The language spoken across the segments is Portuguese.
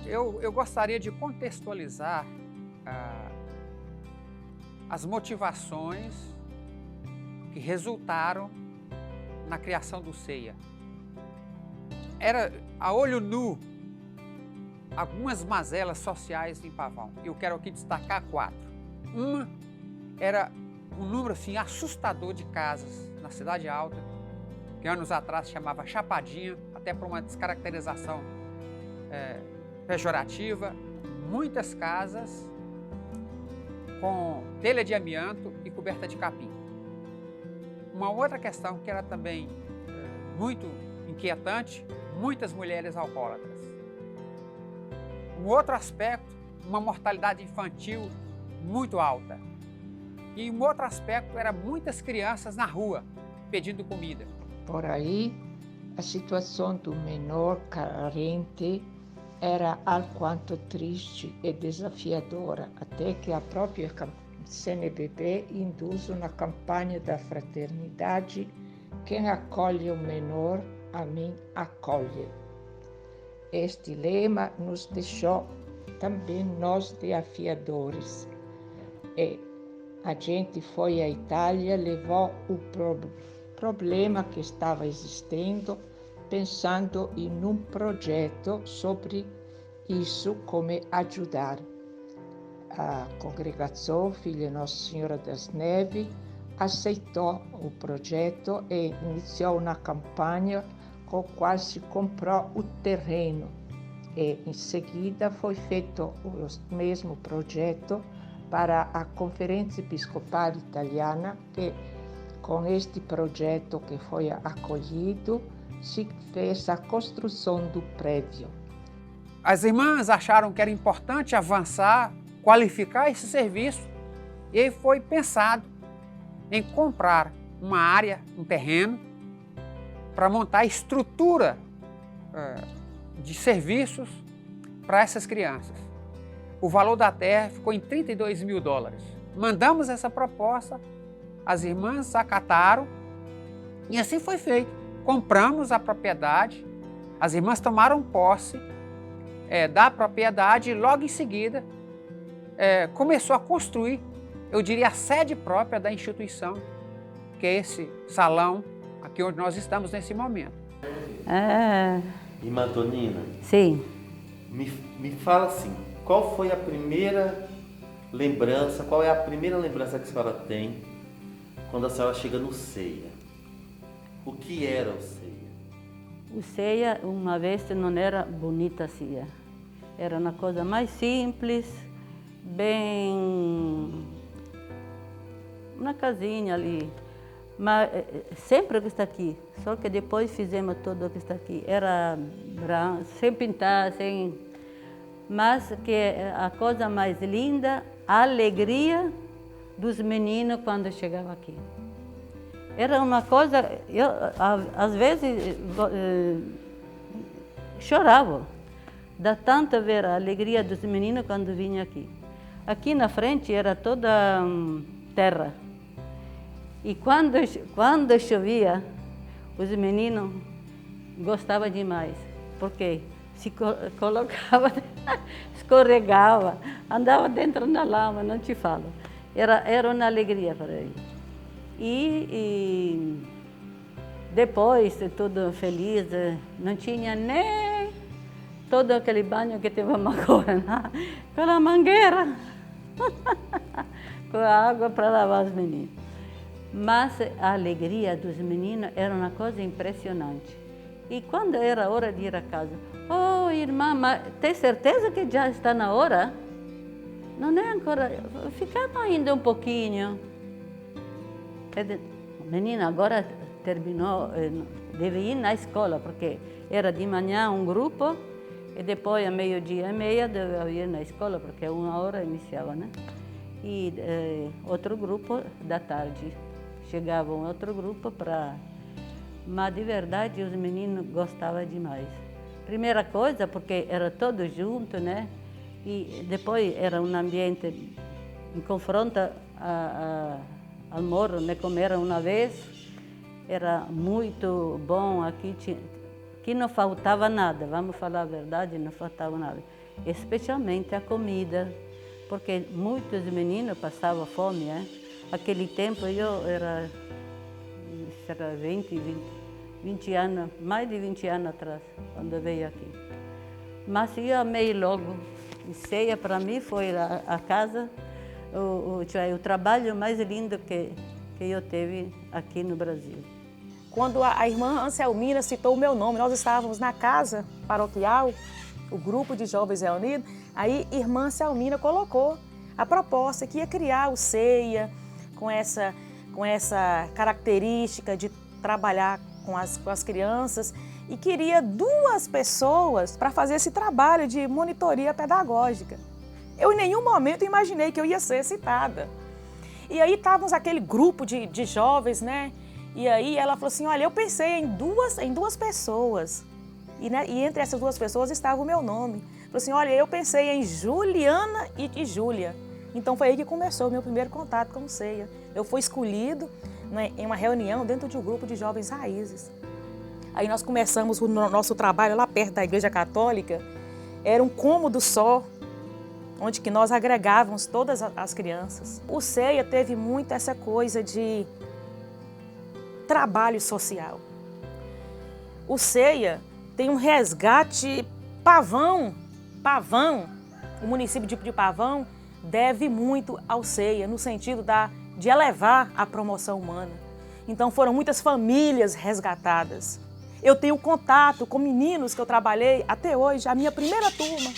Eu gostaria de contextualizar as motivações que resultaram na criação do CEIA. Era, a olho nu, algumas mazelas sociais em Pavão. Eu quero aqui destacar 4. Uma era um número assim, assustador de casas na Cidade Alta, que anos atrás chamava Chapadinha, até por uma descaracterização pejorativa. Muitas casas com telha de amianto e coberta de capim. Uma outra questão que era também muito inquietante, muitas mulheres alcoólatras. Um outro aspecto, uma mortalidade infantil muito alta. E um outro aspecto era muitas crianças na rua pedindo comida. Por aí, a situação do menor carente era alquanto triste e desafiadora, até que a própria CNBB induz uma campanha da fraternidade: quem acolhe o menor, a mim acolhe. Este lema nos deixou também nós desafiadores. E a gente foi à Itália, levou o problema que estava existindo, pensando em um projeto sobre isso, como ajudar. A congregação Filha Nossa Senhora das Neves aceitou o projeto e iniciou uma campanha com a qual se comprou o terreno. E em seguida foi feito o mesmo projeto para a Conferência Episcopal Italiana, que com este projeto que foi acolhido, se fez a construção do prédio. As irmãs acharam que era importante avançar, qualificar esse serviço, e aí foi pensado em comprar uma área, um terreno, para montar a estrutura de serviços para essas crianças. O valor da terra ficou em $32 mil. Mandamos essa proposta, as irmãs acataram e assim foi feito. Compramos a propriedade, as irmãs tomaram posse da propriedade e logo em seguida começou a construir, eu diria, a sede própria da instituição, que é esse salão aqui onde nós estamos nesse momento. Irmã Tonina? Sim. Me fala assim, qual foi a primeira lembrança, qual é a primeira lembrança que a senhora tem quando a senhora chega no CEIA? O que era o CEIA? O CEIA, uma vez, não era bonita assim. Era uma coisa mais simples, bem... uma casinha ali. Mas sempre que está aqui, só que depois fizemos tudo o que está aqui. Era branco, sem pintar, sem... Mas que a coisa mais linda, a alegria dos meninos quando chegavam aqui. Era uma coisa, eu às vezes chorava, da tanto ver a alegria dos meninos quando vinham aqui. Aqui na frente era toda terra. E quando chovia, os meninos gostavam demais, porque se colocava, escorregava, andava dentro da lama, não te falo. Era uma alegria para eles. E depois, tudo feliz, não tinha nem todo aquele banho que tivemos agora, com a mangueira, com a água para lavar os meninos. Mas a alegria dos meninos era uma coisa impressionante. E quando era hora de ir a casa, oh, irmã, mas tem certeza que já está na hora? Não é agora, ficamos ainda um pouquinho. Menina, agora terminou, deve ir na escola, porque era de manhã um grupo, e depois, a meio-dia e meia, deve ir na escola, porque 1h iniciava, né? E outro grupo da tarde. Chegava um outro grupo para... Mas, de verdade, os meninos gostavam demais. Primeira coisa, porque era todo junto, né? E depois era um ambiente em confronto ao morro, né? Como era uma vez, era muito bom aqui, que não faltava nada, vamos falar a verdade, não faltava nada. Especialmente a comida, porque muitos meninos passavam fome. Aquele tempo eu era 20 anos, mais de 20 anos atrás, quando veio aqui. Mas eu amei logo. E ceia para mim foi a casa, o trabalho mais lindo que eu tive aqui no Brasil. Quando a irmã Anselmina citou o meu nome, nós estávamos na casa paroquial, o grupo de jovens reunidos, aí a irmã Anselmina colocou a proposta que ia criar o ceia com essa característica de trabalhar com as crianças e queria 2 pessoas para fazer esse trabalho de monitoria pedagógica. Eu em nenhum momento imaginei que eu ia ser citada. E aí estávamos aquele grupo de jovens, né? E aí ela falou assim, olha, eu pensei em duas pessoas. E entre essas 2 pessoas estava o meu nome. Falou assim, olha, eu pensei em Juliana e Júlia. Então foi aí que começou o meu primeiro contato com o ceia. Eu fui escolhido, né, em uma reunião dentro de um grupo de jovens raízes. Aí nós começamos o nosso trabalho lá perto da Igreja Católica. Era um cômodo só, onde que nós agregávamos todas as crianças. O ceia teve muito essa coisa de trabalho social. O ceia tem um resgate Pavão, o município de Pavão deve muito ao ceia, no sentido de elevar a promoção humana. Então foram muitas famílias resgatadas. Eu tenho contato com meninos que eu trabalhei até hoje, a minha primeira turma.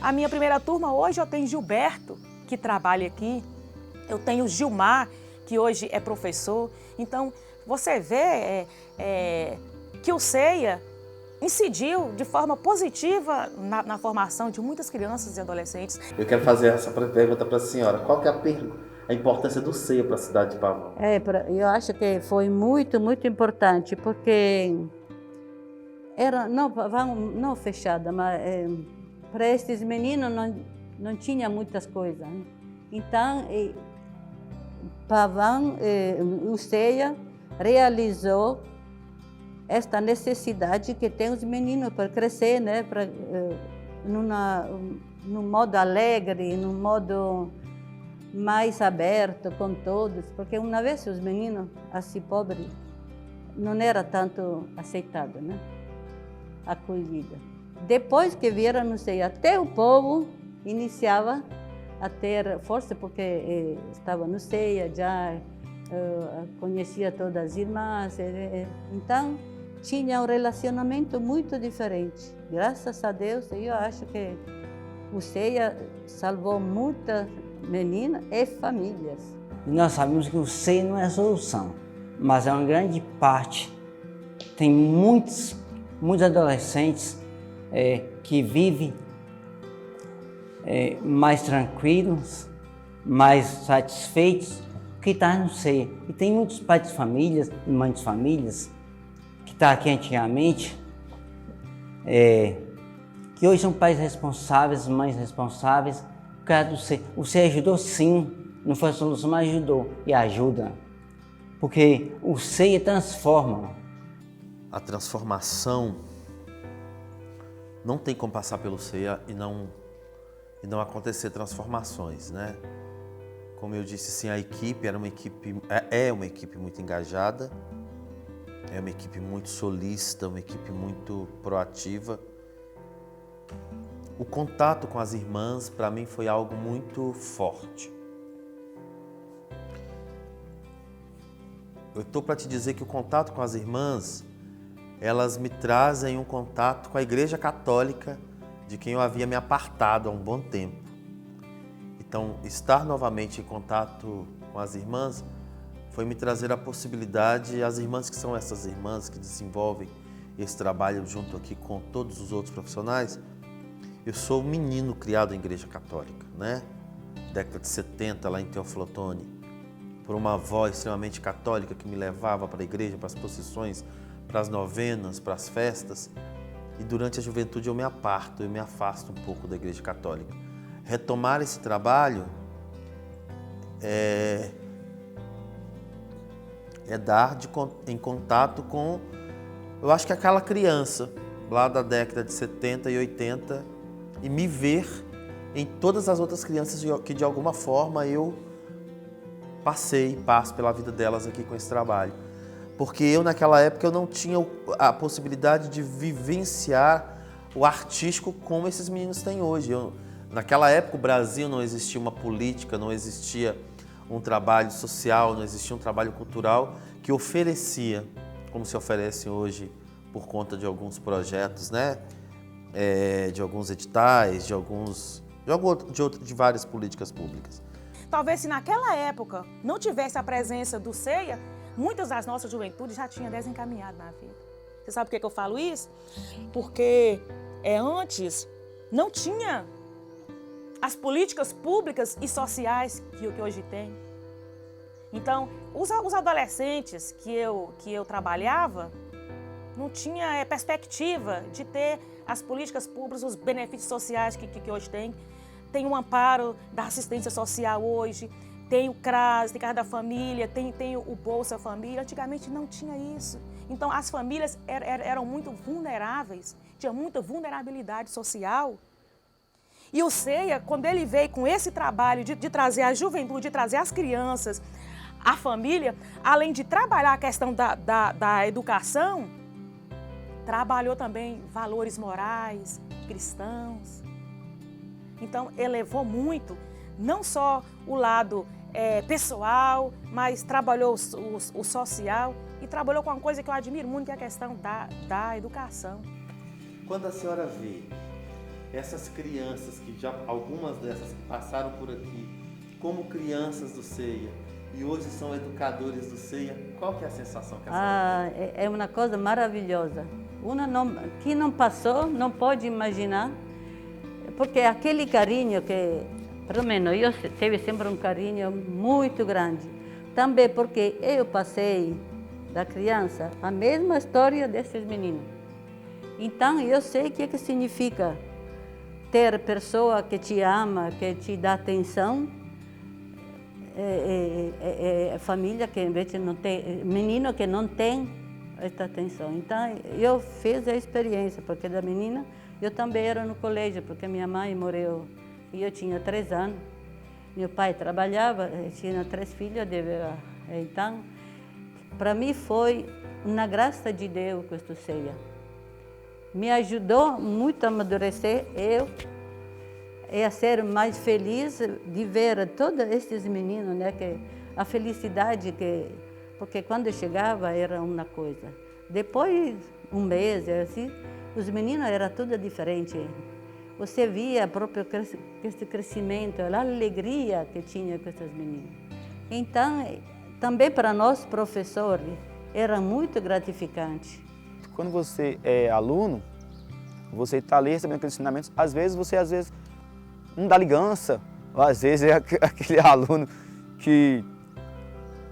A minha primeira turma hoje eu tenho Gilberto, que trabalha aqui. Eu tenho Gilmar, que hoje é professor. Então, você vê que o ceia incidiu de forma positiva na formação de muitas crianças e adolescentes. Eu quero fazer essa pergunta para a senhora. Qual que é a importância do ceia para a cidade de Pavão? Eu acho que foi muito, muito importante, porque era não fechada, mas para esses meninos não tinha muitas coisas. Né? Então, Pavão, o ceia realizou esta necessidade que tem os meninos para crescer, né? Num modo alegre, num modo mais aberto com todos, porque uma vez os meninos assim pobres não era tanto aceitado, né? Acolhida. Depois que vieram, não sei, até o povo iniciava a ter força, porque estava no ceia, já conhecia todas as irmãs, então tinha um relacionamento muito diferente. Graças a Deus, eu acho que o ceia salvou muitas meninas e famílias. Nós sabemos que o ceia não é a solução, mas é uma grande parte. Tem muitos adolescentes que vivem mais tranquilos, mais satisfeitos, que está no ceia. E tem muitos pais de famílias e mães de famílias que estavam aqui antigamente, que hoje são pais responsáveis, mães responsáveis, por causa do ceia. O ceia ajudou sim, não foi a solução, mas ajudou e ajuda. Porque o ceia transforma. A transformação não tem como passar pelo ceia e não acontecer transformações, né? Como eu disse, sim, a equipe é uma equipe muito engajada, é uma equipe muito solícita, uma equipe muito proativa. O contato com as irmãs, para mim, foi algo muito forte. Eu estou para te dizer que o contato com as irmãs, elas me trazem um contato com a Igreja Católica, de quem eu havia me apartado há um bom tempo. Então, estar novamente em contato com as irmãs foi me trazer a possibilidade, as irmãs que são essas irmãs que desenvolvem esse trabalho junto aqui com todos os outros profissionais. Eu sou um menino criado em Igreja Católica, né? Década de 70, lá em Teófilo Otoni, por uma avó extremamente católica que me levava para a igreja, para as procissões, para as novenas, para as festas. E durante a juventude eu me afasto um pouco da Igreja Católica. Retomar esse trabalho é dar em contato com eu acho que aquela criança lá da década de 70 e 80 e me ver em todas as outras crianças que de alguma forma eu passo pela vida delas aqui com esse trabalho. Porque eu naquela época eu não tinha a possibilidade de vivenciar o artístico como esses meninos têm hoje. Naquela época o Brasil não existia uma política, não existia um trabalho social, não existia um trabalho cultural que oferecia, como se oferece hoje por conta de alguns projetos, né? De alguns editais, de várias políticas públicas. Talvez se naquela época não tivesse a presença do CEIA, muitas das nossas juventudes já tinham desencaminhado na vida. Você sabe por que eu falo isso? Porque antes não tinha as políticas públicas e sociais que hoje tem. Então, os adolescentes que eu trabalhava não tinha perspectiva de ter as políticas públicas, os benefícios sociais que hoje tem. Tem o amparo da assistência social hoje, tem o CRAS, tem Casa da Família, tem o Bolsa Família. Antigamente não tinha isso. Então as famílias eram muito vulneráveis, tinha muita vulnerabilidade social. E o CEIA, quando ele veio com esse trabalho de trazer a juventude, de trazer as crianças, a família, além de trabalhar a questão da educação, trabalhou também valores morais, cristãos. Então, elevou muito, não só o lado pessoal, mas trabalhou o social e trabalhou com uma coisa que eu admiro muito, que é a questão da educação. Quando a senhora vê essas crianças, algumas dessas que passaram por aqui, como crianças do CEIA, e hoje são educadores do CEIA, qual que é a sensação que a senhora tem? É uma coisa maravilhosa. Quem não passou não pode imaginar, porque aquele carinho que, pelo menos, eu tive sempre um carinho muito grande. Também porque eu passei da criança a mesma história desses meninos. Então, eu sei o que significa ter pessoa que te ama, que te dá atenção. Família que, em vez de não ter, menino que não tem esta atenção. Então, eu fiz a experiência, porque da menina, eu também era no colégio, porque minha mãe morreu e eu tinha 3 anos. Meu pai trabalhava, tinha 3 filhos, então, para mim foi uma graça de Deus com esta CEIA. Me ajudou muito a amadurecer e a ser mais feliz de ver todos esses meninos, né? Que a felicidade porque quando eu chegava era uma coisa. Depois, um mês, assim, os meninos era tudo diferente. Você via o próprio esse crescimento, a alegria que tinha com esses meninos. Então, também para nós, professores, era muito gratificante. Quando você é aluno, você está ali recebendo aqueles ensinamentos, às vezes não dá ligança, ou às vezes é aquele aluno que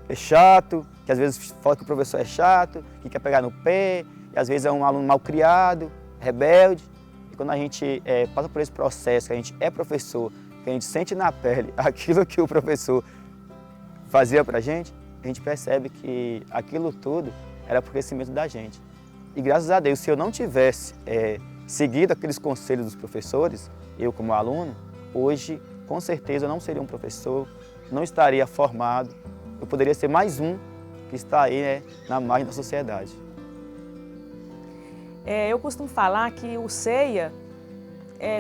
é chato, que às vezes fala que o professor é chato, que quer pegar no pé, e às vezes é um aluno mal criado, rebelde. E quando a gente passa por esse processo, que a gente é professor, que a gente sente na pele aquilo que o professor fazia pra gente, a gente percebe que aquilo tudo era por crescimento da gente. E graças a Deus, se eu não tivesse seguido aqueles conselhos dos professores, eu como aluno, hoje, com certeza, eu não seria um professor, não estaria formado, eu poderia ser mais um que está aí, na margem da sociedade. Eu costumo falar que o CEIA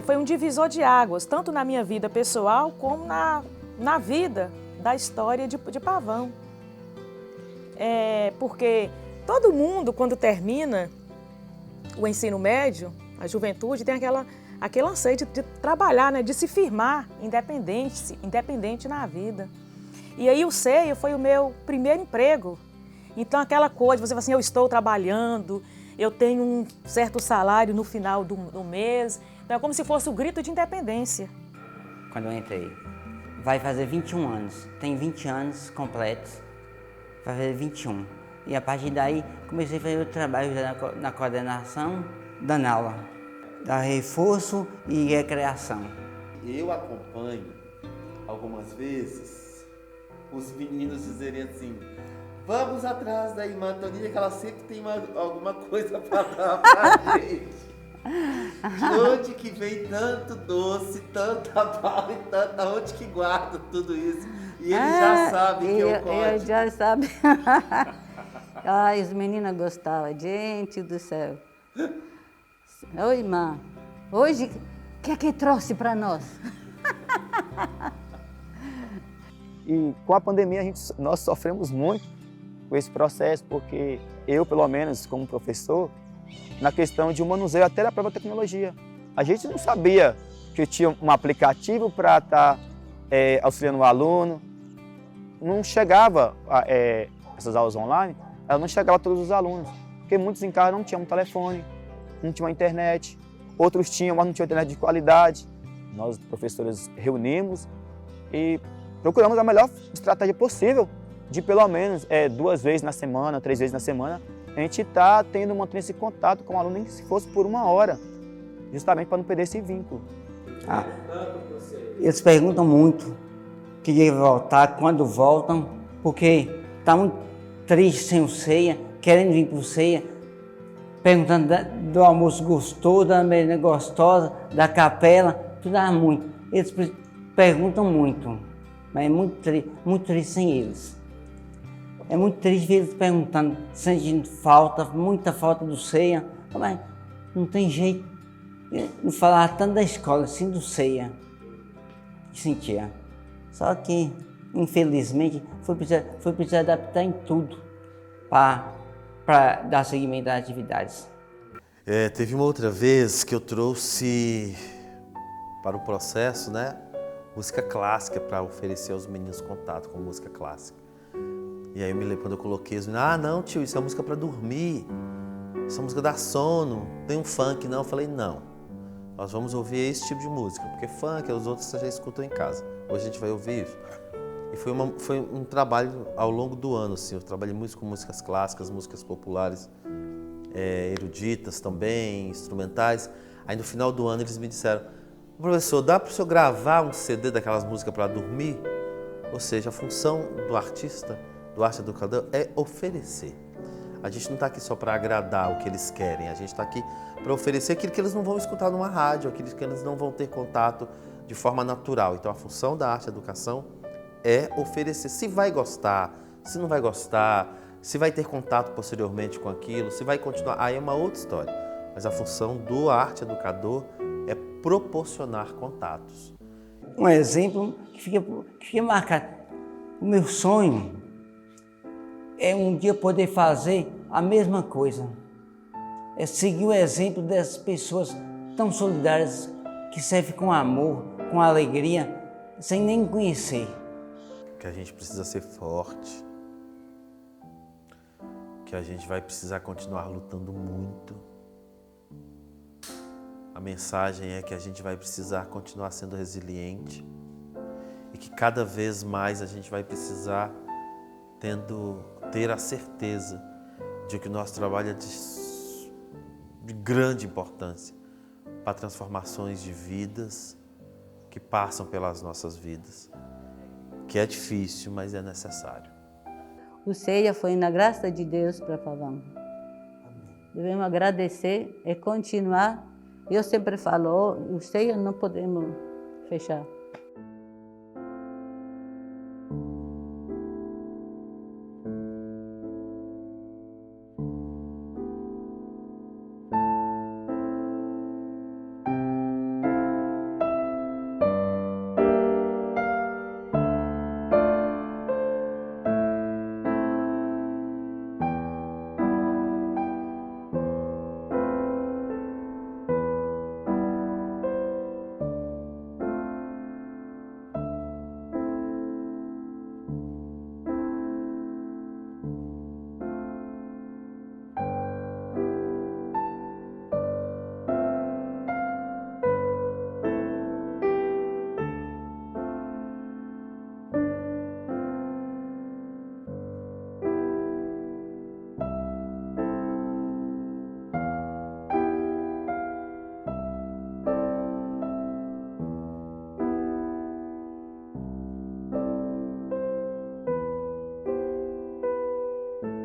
foi um divisor de águas, tanto na minha vida pessoal como na vida da história de Pavão. Porque todo mundo, quando termina o ensino médio, a juventude tem aquele anseio de trabalhar, né, de se firmar independente na vida. E aí o CEIA foi o meu primeiro emprego. Então aquela coisa, você fala assim, eu estou trabalhando, eu tenho um certo salário no final do mês. Então é como se fosse o grito de independência. Quando eu entrei, vai fazer 21 anos, tem 20 anos completos, vai fazer 21. E a partir daí comecei a fazer o trabalho na coordenação, dando aula, da reforço e recreação. Eu acompanho algumas vezes os meninos dizerem assim, Vamos atrás da irmã Toninha, que ela sempre tem alguma coisa para dar pra gente. De onde que vem tanto doce, tanta bala e tanta... Onde que guarda tudo isso? E ele já sabe que eu conto. Ele já sabe. Ai, as meninas gostavam. Gente do céu. Oi, irmã. Hoje, o que é que trouxe para nós? E com a pandemia nós sofremos muito com esse processo, porque eu, pelo menos, como professor, na questão de um manuseio até da própria tecnologia. A gente não sabia que tinha um aplicativo para estar auxiliando o aluno. Não chegava, essas aulas online, ela não chegava a todos os alunos, porque muitos em casa não tinham um telefone, não tinham uma internet, outros tinham, mas não tinham internet de qualidade. Nós, professores, reunimos e procuramos a melhor estratégia possível de pelo menos 2 vezes na semana, 3 vezes na semana, a gente está mantendo esse contato com o aluno, nem se fosse por 1 hora, justamente para não perder esse vínculo. Eles perguntam muito que ia voltar, quando voltam, porque está muito triste sem o ceia, querendo vir para o ceia, perguntando do almoço gostoso, da merenda gostosa, da capela, tudo dá muito. Eles perguntam muito, mas é muito triste sem eles. É muito triste ver eles perguntando, sentindo falta, muita falta do ceia, mas não tem jeito. Não falar tanto da escola, assim do ceia, que sentia. Só que, infelizmente, foi preciso adaptar em tudo para dar seguimento às atividades. Teve uma outra vez que eu trouxe para o processo, né, música clássica para oferecer aos meninos contato com música clássica. E aí eu me lembro quando eu coloquei, os meninos, não tio, isso é música para dormir, isso é música dá sono, tem um funk não. Eu falei, não, nós vamos ouvir esse tipo de música, porque funk, os outros você já escutam em casa, hoje a gente vai ouvir isso. E foi um trabalho ao longo do ano, assim, eu trabalhei muito com músicas clássicas, músicas populares, eruditas também, instrumentais. Aí no final do ano eles me disseram, professor, dá para o senhor gravar um CD daquelas músicas para dormir? Ou seja, a função do artista, do arte educador, é oferecer. A gente não está aqui só para agradar o que eles querem, a gente está aqui para oferecer aquilo que eles não vão escutar numa rádio, aquilo que eles não vão ter contato de forma natural. Então a função da arte educação é oferecer. Se vai gostar, se não vai gostar, se vai ter contato posteriormente com aquilo, se vai continuar, aí é uma outra história. Mas a função do arte educador é proporcionar contatos. Um exemplo que fica marcado. O meu sonho é um dia poder fazer a mesma coisa. É seguir o exemplo dessas pessoas tão solidárias que servem com amor, com alegria, sem nem conhecer. Que a gente precisa ser forte, que a gente vai precisar continuar lutando muito. A mensagem é que a gente vai precisar continuar sendo resiliente e que cada vez mais a gente vai precisar ter a certeza de que o nosso trabalho é de grande importância para transformações de vidas que passam pelas nossas vidas, que é difícil, mas é necessário. O ceia foi na graça de Deus para Pavão. Devemos agradecer e continuar. Eu sempre falo, o ceia não podemos fechar.